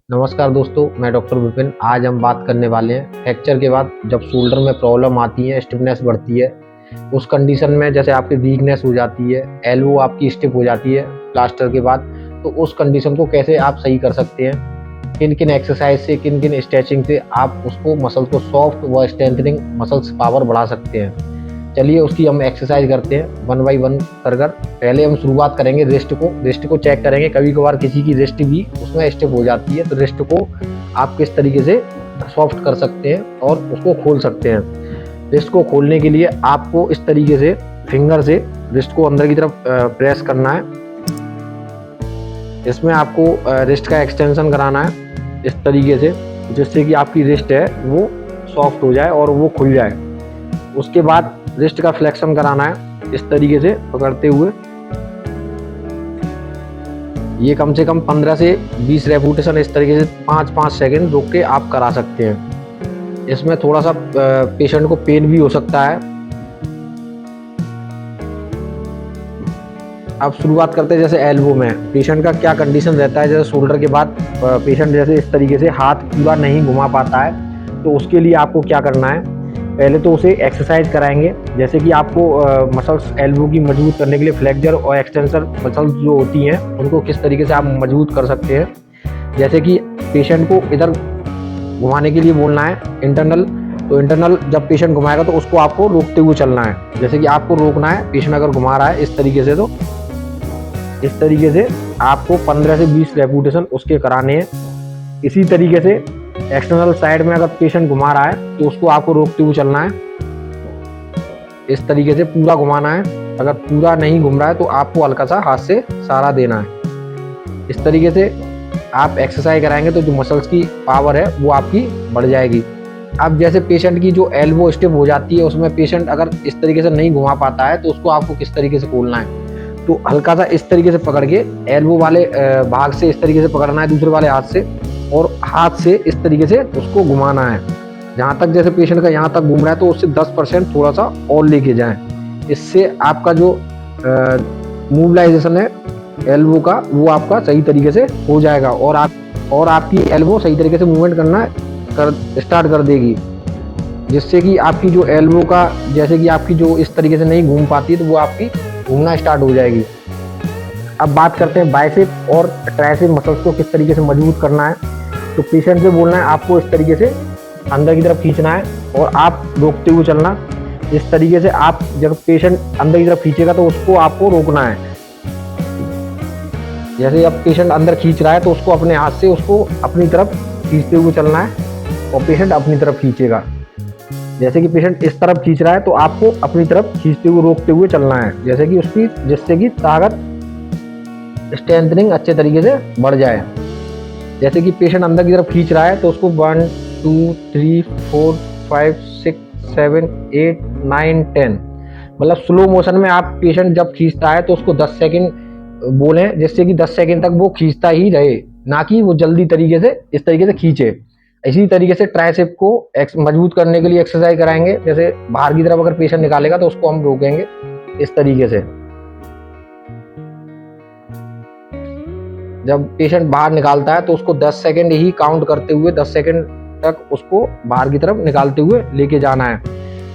नमस्कार दोस्तों, मैं डॉक्टर विपिन। आज हम बात करने वाले हैं फ्रैक्चर के बाद जब शोल्डर में प्रॉब्लम आती है, स्टिफनेस बढ़ती है, उस कंडीशन में जैसे आपकी वीकनेस हो जाती है, एल्बो आपकी स्टिफ हो जाती है प्लास्टर के बाद, तो उस कंडीशन को कैसे आप सही कर सकते हैं। किन किन एक्सरसाइज से, किन किन स्ट्रेचिंग से आप उसको मसल को सॉफ्ट व स्ट्रेंथनिंग मसल्स पावर बढ़ा सकते हैं। चलिए उसकी हम एक्सरसाइज करते हैं वन बाई वन कर। पहले हम शुरुआत करेंगे रिस्ट को चेक करेंगे। कभी कभार किसी की रिस्ट भी उसमें स्टिफ हो जाती है, तो रिस्ट को आप किस तरीके से सॉफ्ट कर सकते हैं और उसको खोल सकते हैं। रिस्ट को खोलने के लिए आपको इस तरीके से फिंगर से रिस्ट को अंदर की तरफ प्रेस करना है। इसमें आपको रिस्ट का एक्सटेंशन कराना है इस तरीके से, जिससे कि आपकी रिस्ट है वो सॉफ्ट हो जाए और वो खुल जाए। उसके बाद रिस्ट का फ्लेक्शन कराना है इस तरीके से पकड़ते हुए। ये कम से कम 15 से 20 रेपिटेशन इस तरीके से 5-5 सेकंड रोक के आप करा सकते हैं। इसमें थोड़ा सा पेशेंट को पेन भी हो सकता है। अब शुरुआत करते हैं जैसे एल्बो में पेशेंट का क्या कंडीशन रहता है। जैसे शोल्डर के बाद पेशेंट जैसे इस तरीके से हाथ पूरा नहीं घुमा पाता है, तो उसके लिए आपको क्या करना है, पहले तो उसे एक्सरसाइज कराएंगे। जैसे कि आपको मसल्स एल्बो की मजबूत करने के लिए फ्लेक्सर और एक्सटेंसर मसल्स जो होती हैं उनको किस तरीके से आप मजबूत कर सकते हैं। जैसे कि पेशेंट को इधर घुमाने के लिए बोलना है इंटरनल, तो इंटरनल जब पेशेंट घुमाएगा तो उसको आपको रोकते हुए चलना है। जैसे कि आपको रोकना है, पेशेंट अगर घुमा रहा है इस तरीके से, तो इस तरीके से आपको 15 से 20 रेपिटेशन उसके कराने हैं। इसी तरीके से एक्सटर्नल साइड में अगर पेशेंट घुमा रहा है तो उसको आपको रोकते हुए चलना है। इस तरीके से पूरा घुमाना है। अगर पूरा नहीं घूम रहा है तो आपको हल्का सा हाथ से सहारा देना है। इस तरीके से आप एक्सरसाइज कराएंगे तो जो मसल्स की पावर है वो आपकी बढ़ जाएगी। अब जैसे पेशेंट की जो एल्बो स्टिफ हो जाती है, उसमें पेशेंट अगर इस तरीके से नहीं घुमा पाता है तो उसको आपको किस तरीके से खोलना है, तो हल्का सा इस तरीके से पकड़ के एल्बो वाले भाग से इस तरीके से पकड़ना है दूसरे वाले हाथ से, और हाथ से इस तरीके से उसको घुमाना है। जहाँ तक जैसे पेशेंट का यहाँ तक घूम रहा है तो उससे 10% थोड़ा सा और लेके जाएं। इससे आपका जो मूवलाइजेशन है एल्बो का वो आपका सही तरीके से हो जाएगा और आपकी एल्बो सही तरीके से मूवमेंट करना स्टार्ट कर देगी, जिससे कि आपकी जो एल्बो का जैसे कि आपकी जो इस तरीके से नहीं घूम पाती तो वो आपकी घूमना स्टार्ट हो जाएगी। अब बात करते हैं बाइसेप और ट्राइसेप मसल्स को किस तरीके से मजबूत करना है। तो पेशेंट से बोलना है आपको इस तरीके से अंदर की तरफ खींचना है और आप रोकते हुए चलना। इस तरीके से आप जब पेशेंट अंदर की तरफ खींचेगा तो उसको आपको रोकना है। जैसे अब पेशेंट अंदर खींच रहा है तो उसको अपने हाथ से उसको अपनी तरफ खींचते हुए चलना है और पेशेंट अपनी तरफ खींचेगा। जैसे कि पेशेंट इस तरफ खींच रहा है तो आपको अपनी तरफ खींचते हुए रोकते हुए चलना है, जैसे कि उसकी जिससे कि ताकत स्ट्रेंथनिंग अच्छे तरीके से बढ़ जाए। जैसे कि पेशेंट अंदर की तरफ खींच रहा है तो उसको 1 2 3 4 5 6 7 8 9 10 मतलब स्लो मोशन में आप पेशेंट जब खींचता है तो उसको 10 सेकंड बोलें, जिससे कि 10 सेकंड तक वो खींचता ही रहे, ना कि वो जल्दी तरीके से इस तरीके से खींचे। इसी तरीके से ट्राइसेप को मजबूत करने के लिए एक्सरसाइज कराएंगे। जैसे बाहर की तरफ अगर पेशेंट निकालेगा तो उसको हम रोकेंगे इस तरीके से। जब पेशेंट बाहर निकालता है तो उसको 10 सेकंड ही काउंट करते हुए 10 सेकंड तक उसको बाहर की तरफ निकालते हुए लेके जाना है।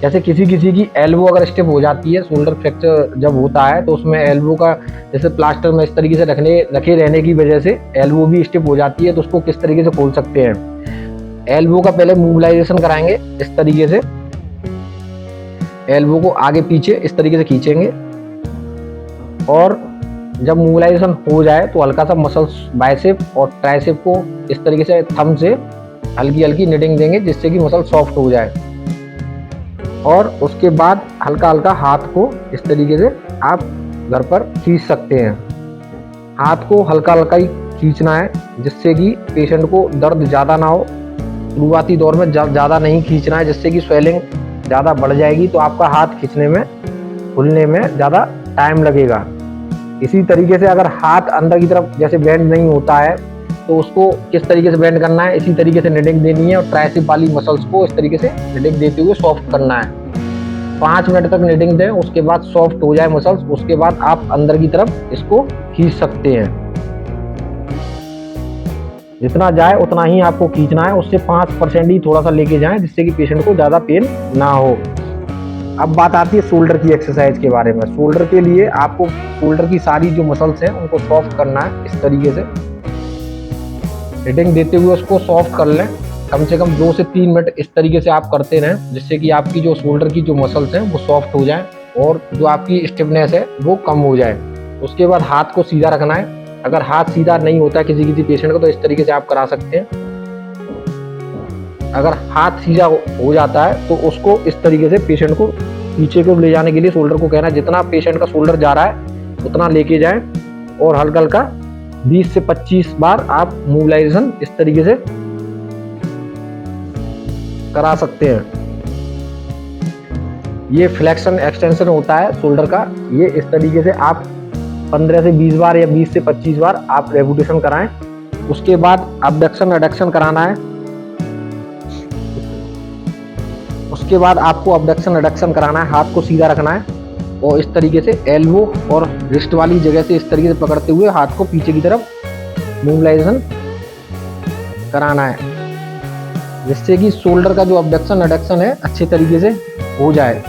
जैसे किसी की एल्बो अगर स्टिफ हो जाती है, शोल्डर फ्रैक्चर जब होता है तो उसमें एल्बो का जैसे प्लास्टर में इस तरीके से रखे रहने की वजह से एल्बो भी स्टिफ हो जाती है, तो उसको किस तरीके से खोल सकते हैं। एल्बो का पहले मूवलाइजेशन कराएंगे इस तरीके से। एल्बो को आगे पीछे इस तरीके से खींचेंगे और जब मूवलाइजेशन हो जाए तो हल्का सा मसल्स बाइसेप और ट्राइसेप को इस तरीके से थंब से हल्की हल्की निटिंग देंगे, जिससे कि मसल सॉफ्ट हो जाए। और उसके बाद हल्का हल्का हाथ को इस तरीके से आप घर पर खींच सकते हैं। हाथ को हल्का हल्का ही खींचना है, जिससे कि पेशेंट को दर्द ज़्यादा ना हो। शुरुआती दौर में ज़्यादा नहीं खींचना है, जिससे कि स्वेलिंग ज़्यादा बढ़ जाएगी तो आपका हाथ खींचने में खुलने में ज़्यादा टाइम लगेगा। इसी तरीके से अगर हाथ अंदर की तरफ जैसे बेंड नहीं होता है तो उसको किस तरीके से बेंड करना है, इसी तरीके से निटिंग देनी है और ट्राइसेप वाली मसल्स को इस तरीके से निटिंग देते हुए सॉफ्ट करना है। 5 मिनट तक निटिंग दें, उसके बाद सॉफ्ट हो जाए मसल्स, उसके बाद आप अंदर की तरफ इसको खींच सकते हैं। जितना जाए उतना ही आपको खींचना है, उससे 5% ही थोड़ा सा लेके जाएं, जिससे कि पेशेंट को ज़्यादा पेन ना हो। अब बात आती है शोल्डर की एक्सरसाइज के बारे में। शोल्डर के लिए आपको शोल्डर की सारी जो मसल्स हैं उनको सॉफ्ट करना है। इस तरीके से हिटिंग देते हुए उसको सॉफ्ट कर लें। कम से कम 2 से 3 मिनट इस तरीके से आप करते रहें, जिससे कि आपकी जो शोल्डर की जो मसल्स हैं वो सॉफ्ट हो जाएं और जो आपकी स्टिफनेस है वो कम हो जाए। उसके बाद हाथ को सीधा रखना है। अगर हाथ सीधा नहीं होता है किसी किसी पेशेंट को, तो इस तरीके से आप करा सकते हैं। अगर हाथ सीधा हो जाता है तो उसको इस तरीके से पेशेंट को पीछे को ले जाने के लिए शोल्डर को कहना है जितना पेशेंट का शोल्डर जा रहा है उतना लेके जाएं, और हल्का हल्का 20 से 25 बार आप मोबिलाइजेशन इस तरीके से करा सकते हैं। ये फ्लेक्शन एक्सटेंशन होता है शोल्डर का। ये इस तरीके से आप 15 से 20 बार या 20 से 25 बार आप रेपिटेशन कराएं। उसके बाद अबडक्शन एडक्शन कराना है। उसके बाद आपको अबडक्शन एडक्शन कराना है। हाथ को सीधा रखना है और इस तरीके से एल्बो और रिस्ट वाली जगह से इस तरीके से पकड़ते हुए हाथ को पीछे की तरफ मोबिलाइजेशन कराना है, जिससे कि शोल्डर का जो अबडक्शन एडक्शन है अच्छे तरीके से हो जाए।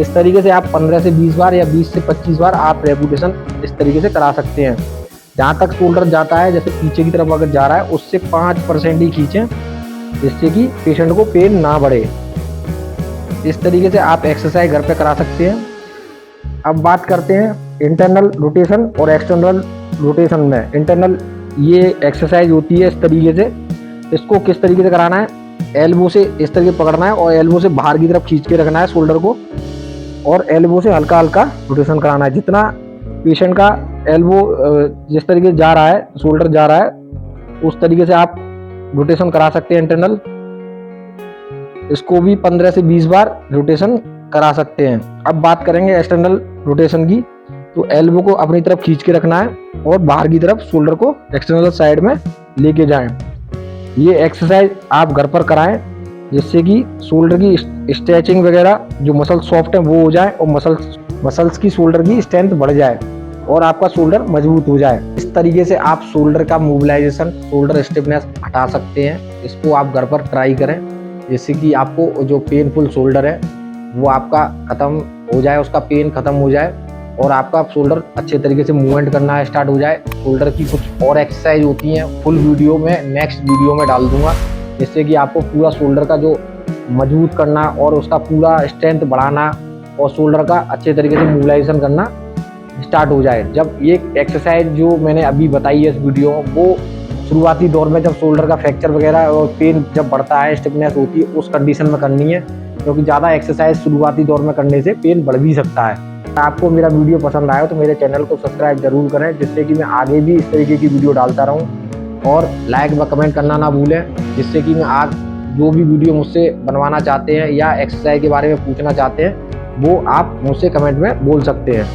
इस तरीके से आप 15 से 20 बार या 20 से 25 बार आप रेपिटेशन इस तरीके से करा सकते हैं। जहाँ तक शोल्डर जाता है, जैसे पीछे की तरफ अगर जा रहा है, उससे 5% ही खींचें, जिससे कि पेशेंट को पेन ना बढ़े। इस तरीके से आप एक्सरसाइज घर पे करा सकते हैं। अब बात करते हैं इंटरनल रोटेशन और एक्सटर्नल रोटेशन में। इंटरनल ये एक्सरसाइज होती है इस तरीके से। इसको किस तरीके से कराना है, एल्बो से इस तरीके पकड़ना है और एल्बो से बाहर की तरफ खींच के रखना है शोल्डर को, और एल्बो से हल्का हल्का रोटेशन कराना है। जितना पेशेंट का एल्बो जिस तरीके से जा रहा है, शोल्डर जा रहा है, उस तरीके से आप रोटेशन करा सकते हैं इंटरनल। इसको भी 15 से 20 बार रोटेशन करा सकते हैं। अब बात करेंगे एक्सटर्नल रोटेशन की। तो एल्बो को अपनी तरफ खींच के रखना है और बाहर की तरफ शोल्डर को एक्सटर्नल साइड में लेके जाएं। ये एक्सरसाइज आप घर पर कराएं, जिससे कि शोल्डर की स्ट्रेचिंग वगैरह जो मसल सॉफ्ट है वो हो जाए और मसल्स की शोल्डर की स्ट्रेंथ बढ़ जाए और आपका शोल्डर मजबूत हो जाए। इस तरीके से आप शोल्डर का मोबिलाइजेशन, शोल्डर स्टिफनेस हटा सकते हैं। इसको आप घर पर ट्राई करें, जिससे कि आपको जो पेनफुल शोल्डर है वो आपका ख़त्म हो जाए, उसका पेन ख़त्म हो जाए और आपका शोल्डर अच्छे तरीके से मूवमेंट करना स्टार्ट हो जाए। शोल्डर की कुछ और एक्सरसाइज होती हैं, फुल वीडियो में नेक्स्ट वीडियो में डाल दूंगा, जिससे कि आपको पूरा शोल्डर का जो मजबूत करना और उसका पूरा स्ट्रेंथ बढ़ाना और शोल्डर का अच्छे तरीके से मोबिलाइजेशन करना स्टार्ट हो जाए। जब ये एक्सरसाइज जो मैंने अभी बताई है इस वीडियो में, वो शुरुआती दौर में जब शोल्डर का फ्रैक्चर वगैरह और पेन जब बढ़ता है, स्टिफनेस होती है, उस कंडीशन में करनी है, क्योंकि ज़्यादा एक्सरसाइज शुरुआती दौर में करने से पेन बढ़ भी सकता है। आपको मेरा वीडियो पसंद आया तो मेरे चैनल को सब्सक्राइब जरूर करें, जिससे कि मैं आगे भी इस तरीके की वीडियो डालता रहूं, और लाइक व कमेंट करना ना भूलें, जिससे कि मैं आज जो भी वीडियो मुझसे बनवाना चाहते हैं या एक्सरसाइज के बारे में पूछना चाहते हैं वो आप मुझसे कमेंट में बोल सकते हैं।